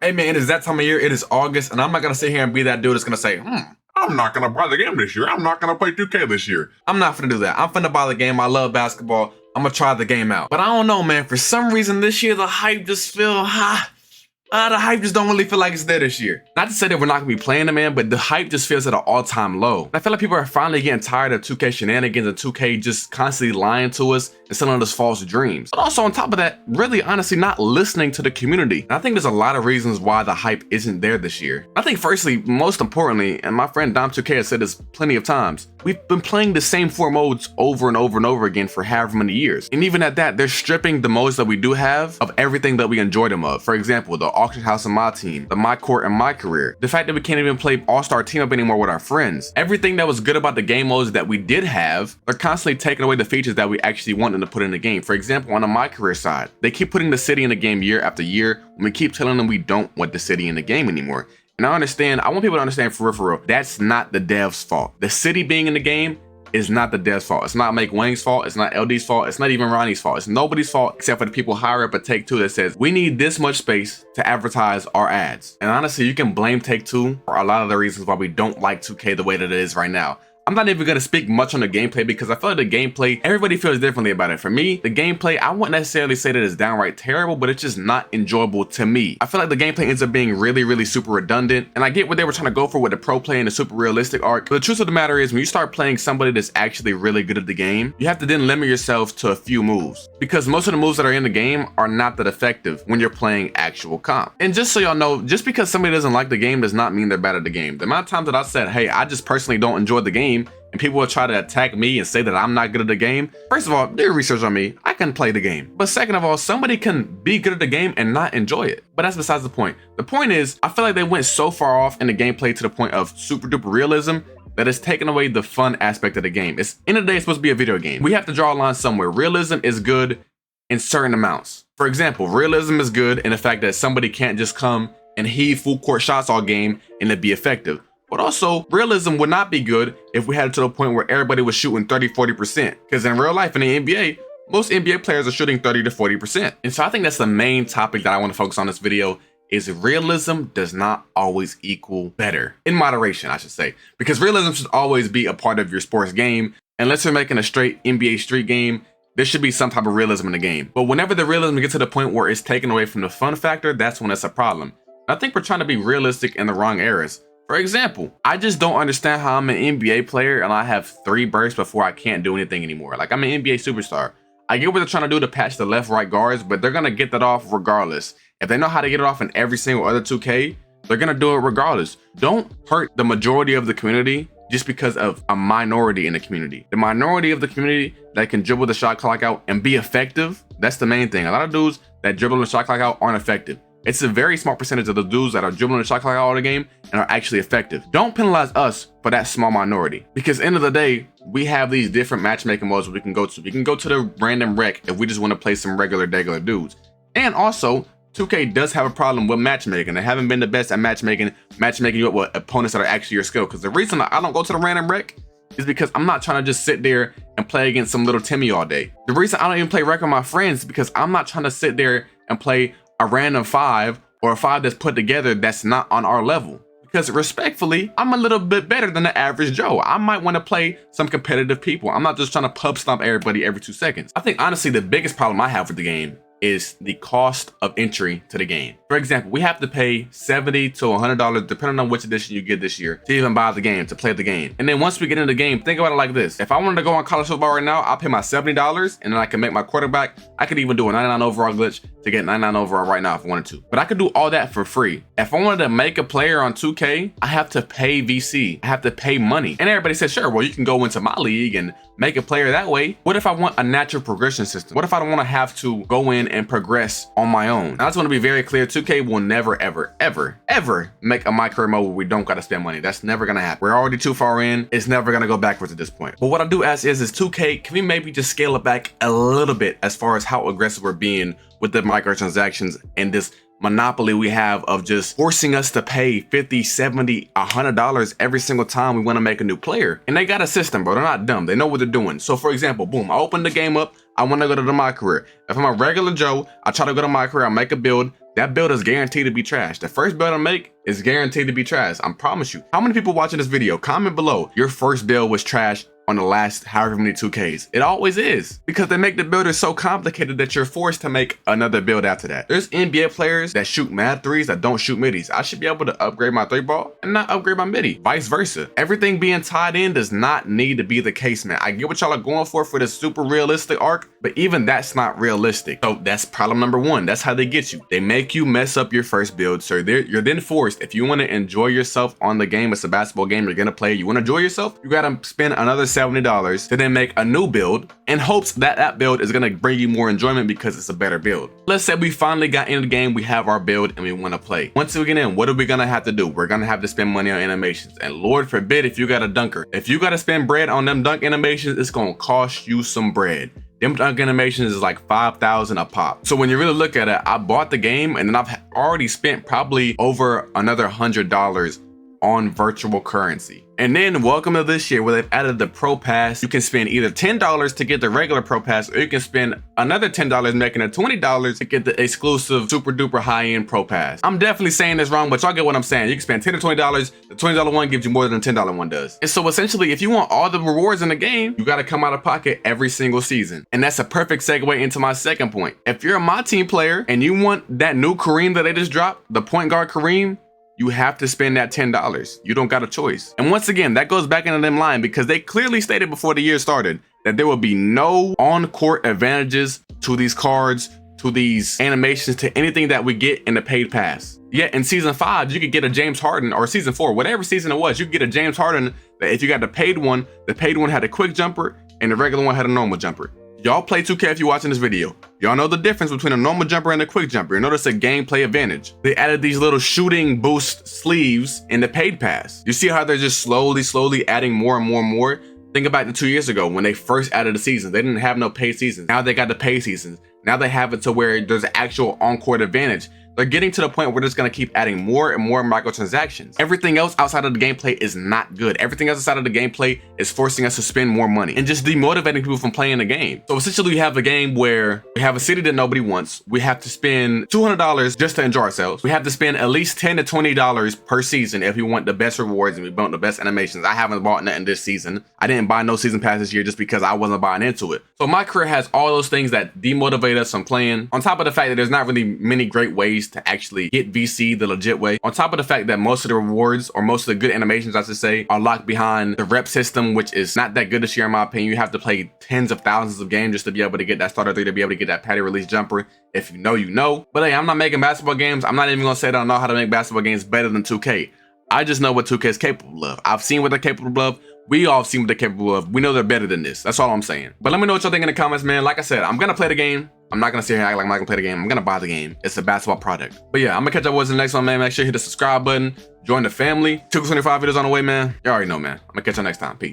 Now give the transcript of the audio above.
Hey man, it is that time of year. It is August, and I'm not gonna sit here and be that dude that's gonna say, I'm not gonna buy the game this year. I'm not gonna play 2K this year. I'm not gonna do that. I'm finna buy the game. I love basketball. I'm gonna try the game out. But I don't know, man. For some reason this year, the hype just feel the hype just don't really feel like it's there this year. Not to say that we're not gonna be playing it, man, but the hype just feels at an all-time low. I feel like people are finally getting tired of 2K shenanigans and 2K just constantly lying to us and selling us false dreams. But also on top of that, really honestly not listening to the community. And I think there's a lot of reasons why the hype isn't there this year. I think firstly, most importantly, and my friend Dom2K has said this plenty of times, we've been playing the same 4 modes over and over and over again for however many years. And even at that, they're stripping the modes that we do have of everything that we enjoy them of. For example, the auction house in my team, the my court and my career, the fact that we can't even play all-star team up anymore with our friends. Everything that was good about the game modes that we did have, they're constantly taking away the features that we actually want them to put in the game. For example, on the my career side, they keep putting the city in the game year after year when we keep telling them we don't want the city in the game anymore. And I want people to understand for real, that's not the devs' fault. The city being in the game is not the devs' fault. It's not Make Wang's fault. It's not LD's fault. It's not even Ronnie's fault. It's nobody's fault except for the people higher up at Take-Two that says, we need this much space to advertise our ads. And honestly, you can blame Take-Two for a lot of the reasons why we don't like 2K the way that it is right now. I'm not even gonna speak much on the gameplay because I feel like the gameplay, everybody feels differently about it. For me, the gameplay, I wouldn't necessarily say that it's downright terrible, but it's just not enjoyable to me. I feel like the gameplay ends up being really super redundant, and I get what they were trying to go for with the pro play and the super realistic arc, but the truth of the matter is when you start playing somebody that's actually really good at the game, you have to then limit yourself to a few moves because most of the moves that are in the game are not that effective when you're playing actual comp. And just so y'all know, just because somebody doesn't like the game does not mean they're bad at the game. The amount of times that I said, hey, I just personally don't enjoy the game, and people will try to attack me and say that I'm not good at the game. First of all, do your research on me. I can play the game. But second of all, somebody can be good at the game and not enjoy it. But that's besides the point. The point is, I feel like they went so far off in the gameplay to the point of super duper realism that it's taken away the fun aspect of the game. It's end of the day, it's supposed to be a video game. We have to draw a line somewhere. Realism is good in certain amounts. For example, realism is good in the fact that somebody can't just come and heave full court shots all game and it be effective. But also, realism would not be good if we had it to the point where everybody was shooting 30-40%. Because in real life in the NBA, most NBA players are shooting 30-40%. And so I think that's the main topic that I want to focus on this video is realism does not always equal better. In moderation, I should say. Because realism should always be a part of your sports game. Unless you're making a straight NBA street game, there should be some type of realism in the game. But whenever the realism gets to the point where it's taken away from the fun factor, that's when it's a problem. I think we're trying to be realistic in the wrong areas. For example, I just don't understand how I'm an NBA player and I have 3 bursts before I can't do anything anymore. Like I'm an NBA superstar. I get what they're trying to do to patch the left, right guards, but they're gonna get that off regardless. If they know how to get it off in every single other 2K, they're gonna do it regardless. Don't hurt the majority of the community just because of a minority in the community. The minority of the community that can dribble the shot clock out and be effective, that's the main thing. A lot of dudes that dribble the shot clock out aren't effective. It's a very small percentage of the dudes that are dribbling the shot clock out all the game and are actually effective. Don't penalize us for that small minority because end of the day, we have these different matchmaking modes we can go to. We can go to the random rec if we just want to play some regular dudes. And also, 2K does have a problem with matchmaking. They haven't been the best at matchmaking you up with opponents that are actually your skill. Because the reason I don't go to the random rec is because I'm not trying to just sit there and play against some little Timmy all day. The reason I don't even play rec with my friends is because I'm not trying to sit there and play a random 5 or a 5 that's put together that's not on our level. Because respectfully, I'm a little bit better than the average Joe. I might want to play some competitive people. I'm not just trying to pub stomp everybody every 2 seconds. I think honestly, the biggest problem I have with the game is the cost of entry to the game. For example, we have to pay $70 to $100 depending on which edition you get this year to even buy the game, to play the game. And then once we get into the game, think about it like this. If I wanted to go on college football right now, I'll pay my $70 and then I can make my quarterback. I could even do a 99 overall glitch to get 99 overall right now if I wanted to. But I could do all that for free. If I wanted to make a player on 2K, I have to pay VC. I have to pay money. And everybody says, sure, well, you can go into my league and make a player that way. What if I want a natural progression system? What if I don't want to have to go in and progress on my own? I just want to be very clear, 2K will never, ever make a my career mode where we don't got to spend money. That's never going to happen. We're already too far in. It's never going to go backwards at this point. But what I do ask is 2K, can we maybe just scale it back a little bit as far as how aggressive we're being with the microtransactions and this monopoly we have of just forcing us to pay $50, $70, $100 every single time we want to make a new player. And they got a system, bro. They're not dumb. They know what they're doing. So for example, boom, I open the game up. I want to go to my career. If I'm a regular Joe, I try to go to my career. I make a build. that build is guaranteed to be trash. The first build I make is guaranteed to be trash. I promise you. How many people watching this video, comment below, your first build was trash on the last however many 2Ks. It always is, because they make the builders so complicated that you're forced to make another build after that. There's NBA players that shoot mad threes that don't shoot middies. I should be able to upgrade my 3-ball and not upgrade my midi, vice versa. Everything being tied in does not need to be the case, man. I get what y'all are going for this super realistic arc, but even that's not realistic. So that's problem number one. That's how they get you. They make you mess up your first build, so you're then forced, if you want to enjoy yourself on the game, it's a basketball game you're gonna play, you want to enjoy yourself, you gotta spend another $70 to then make a new build in hopes that that build is going to bring you more enjoyment because it's a better build. Let's say we finally got into the game, we have our build and we want to play. Once we get in, what are we going to have to do? We're going to have to spend money on animations, and Lord forbid if you got a dunker. If you got to spend bread on them dunk animations, it's going to cost you some bread. Them dunk animations is like 5,000 a pop. So when you really look at it, I bought the game and then I've already spent probably over another $100 on virtual currency. And then welcome to this year where they've added the Pro Pass. You can spend either $10 to get the regular Pro Pass, or you can spend another $10 making it $20 to get the exclusive super duper high-end Pro Pass. I'm definitely saying this wrong, but y'all get what I'm saying. You can spend $10 to $20. The $20 one gives you more than the $10 one does. And so essentially, if you want all the rewards in the game, you gotta come out of pocket every single season. And that's a perfect segue into my second point. If you're a my team player and you want that new Kareem that they just dropped, the point guard Kareem, you have to spend that $10. You don't got a choice. And once again, that goes back into them line, because they clearly stated before the year started that there will be no on-court advantages to these cards, to these animations, to anything that we get in the paid pass. Yet in season 5, you could get a James Harden, or season 4, whatever season it was, you could get a James Harden that if you got the paid one had a quick jumper and the regular one had a normal jumper. Y'all play 2K if you're watching this video. Y'all know the difference between a normal jumper and a quick jumper. You notice a gameplay advantage. They added these little shooting boost sleeves in the paid pass. You see how they're just slowly adding more and more. Think about the 2 years ago when they first added the seasons. They didn't have no paid seasons. Now they got the paid seasons. Now they have it to where there's an actual on-court advantage. They're getting to the point where they're just gonna keep adding more and more microtransactions. Everything else outside of the gameplay is not good. Everything else outside of the gameplay is forcing us to spend more money and just demotivating people from playing the game. So essentially we have a game where we have a city that nobody wants. We have to spend $200 just to enjoy ourselves. We have to spend at least $10 to $20 per season if we want the best rewards and we want the best animations. I haven't bought nothing this season. I didn't buy no season pass this year just because I wasn't buying into it. So my career has all those things that demotivate us from playing, on top of the fact that there's not really many great ways to actually get VC the legit way, on top of the fact that most of the rewards, or most of the good animations I should say, are locked behind the rep system, which is not that good this year in my opinion. You have to play tens of thousands of games just to be able to get that starter 3, to be able to get that patty release jumper. If you know, you know. But hey, I'm not making basketball games. I'm not even gonna say that I know how to make basketball games better than 2K. I just know what 2K is capable of. I've seen what they're capable of. We all have seen what they're capable of. We know they're better than this. That's all I'm saying. But let me know what y'all think in the comments, man. Like I said, I'm gonna play the game. I'm not gonna sit here and act like I'm not gonna play the game. I'm gonna buy the game. It's a basketball product. But yeah, I'm gonna catch up with you in the next one, man. Make sure you hit the subscribe button. Join the family. 2K25 videos on the way, man. You already know, man. I'm gonna catch you next time. Peace.